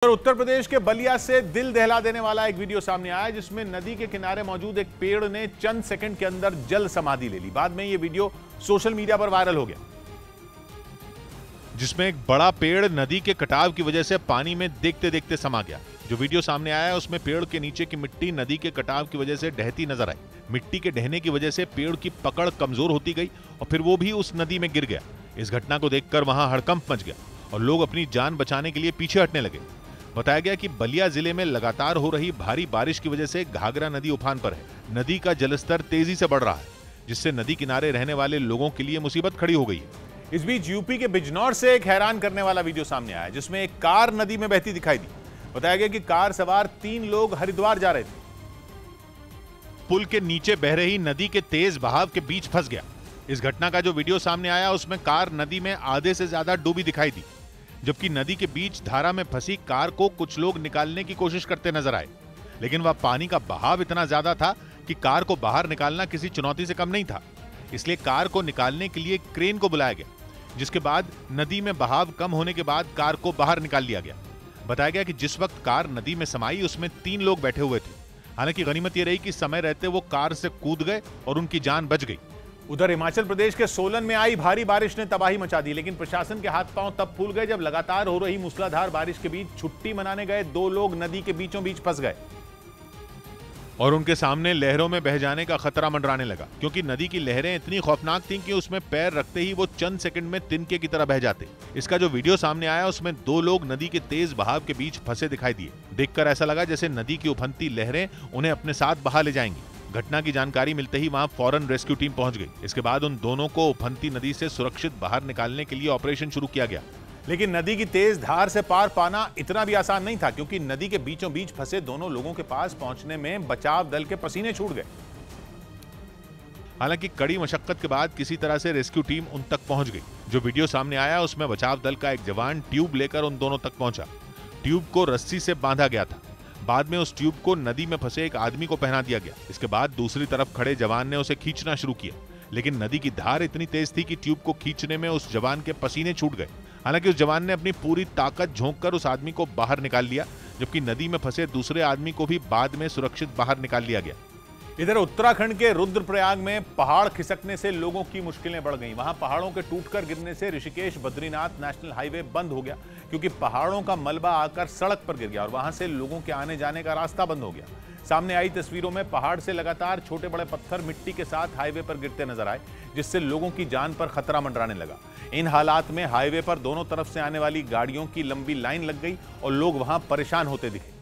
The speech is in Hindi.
उत्तर प्रदेश के बलिया से दिल दहला देने वाला एक वीडियो सामने आया जिसमें नदी के किनारे मौजूद एक पेड़ ने चंद सेकंड के अंदर जल समाधि ले ली। बाद में यह वीडियो सोशल मीडिया पर वायरल हो गया, जिसमें एक बड़ा पेड़ नदी के कटाव की वजह से पानी में देखते देखते समा गया। जो वीडियो सामने आया उसमें पेड़ के नीचे की मिट्टी नदी के कटाव की वजह से ढहती नजर आई। मिट्टी के ढहने की वजह से पेड़ की पकड़ कमजोर होती गई और फिर वो भी उस नदी में गिर गया। इस घटना को देखकर वहां हड़कंप मच गया और लोग अपनी जान बचाने के लिए पीछे हटने लगे। बताया गया कि बलिया जिले में लगातार हो रही भारी बारिश की वजह से घाघरा नदी उफान पर है। नदी का जलस्तर तेजी से बढ़ रहा है, जिससे नदी किनारे रहने वाले लोगों के लिए मुसीबत खड़ी हो गई है। इस बीच यूपी के बिजनौर से एक हैरान करने वाला वीडियो सामने आया, जिसमें एक कार नदी में बहती दिखाई दी। बताया गया कि कार सवार 3 लोग हरिद्वार जा रहे थे। पुल के नीचे बह रही नदी के तेज बहाव के बीच फंस गया। इस घटना का जो वीडियो सामने आया उसमें कार नदी में आधे से ज्यादा डूबी दिखाई दी, जबकि नदी के बीच धारा में फंसी कार को कुछ लोग निकालने की कोशिश करते नजर आए। लेकिन वह पानी का बहाव इतना ज्यादा था कि कार को बाहर निकालना किसी चुनौती से कम नहीं था। इसलिए कार को निकालने के लिए क्रेन को बुलाया गया, जिसके बाद नदी में बहाव कम होने के बाद कार को बाहर निकाल लिया गया। बताया गया कि जिस वक्त कार नदी में समाई उसमें 3 लोग बैठे हुए थे। हालांकि गनीमत यह रही कि समय रहते वो कार से कूद गए और उनकी जान बच गई। उधर हिमाचल प्रदेश के सोलन में आई भारी बारिश ने तबाही मचा दी, लेकिन प्रशासन के हाथ पांव तब फूल गए जब लगातार हो रही मूसलाधार बारिश के बीच छुट्टी मनाने गए 2 लोग नदी के बीचों बीच फंस गए और उनके सामने लहरों में बह जाने का खतरा मंडराने लगा, क्योंकि नदी की लहरें इतनी खौफनाक थीं कि उसमें पैर रखते ही वो चंद सेकंड में तिनके की तरह बह जाते। इसका जो वीडियो सामने आया उसमें 2 लोग नदी के तेज बहाव के बीच फंसे दिखाई दिए। देखकर ऐसा लगा जैसे नदी की उफनती लहरें उन्हें अपने साथ बहा ले जाएंगी। घटना की जानकारी मिलते ही वहां फौरन रेस्क्यू टीम पहुंच गई। इसके बाद उन दोनों को उफनती नदी से सुरक्षित बाहर निकालने के लिए ऑपरेशन शुरू किया गया। लेकिन नदी की तेज धार से पार पाना इतना भी आसान नहीं था, क्योंकि नदी के बीचों बीच फंसे दोनों लोगों के पास पहुंचने में बचाव दल के पसीने छूट गए। हालांकि कड़ी मशक्कत के बाद किसी तरह से रेस्क्यू टीम उन तक पहुंच गई। जो वीडियो सामने आया उसमें बचाव दल का एक जवान ट्यूब लेकर उन दोनों तक पहुंचा। ट्यूब को रस्सी से बांधा गया था। बाद में उस ट्यूब को नदी में फंसे एक आदमी को पहना दिया गया। इसके बाद दूसरी तरफ खड़े जवान ने उसे खींचना शुरू किया, लेकिन नदी की धार इतनी तेज थी कि ट्यूब को खींचने में उस जवान के पसीने छूट गए। हालांकि उस जवान ने अपनी पूरी ताकत झोंककर उस आदमी को बाहर निकाल लिया, जबकि नदी में फंसे दूसरे आदमी को भी बाद में सुरक्षित बाहर निकाल लिया गया। इधर उत्तराखंड के रुद्रप्रयाग में पहाड़ खिसकने से लोगों की मुश्किलें बढ़ गईं। वहां पहाड़ों के टूटकर गिरने से ऋषिकेश बद्रीनाथ नेशनल हाईवे बंद हो गया, क्योंकि पहाड़ों का मलबा आकर सड़क पर गिर गया और वहां से लोगों के आने जाने का रास्ता बंद हो गया। सामने आई तस्वीरों में पहाड़ से लगातार छोटे बड़े पत्थर मिट्टी के साथ हाईवे पर गिरते नजर आए, जिससे लोगों की जान पर खतरा मंडराने लगा। इन हालात में हाईवे पर दोनों तरफ से आने वाली गाड़ियों की लंबी लाइन लग गई और लोग वहां परेशान होते दिखे।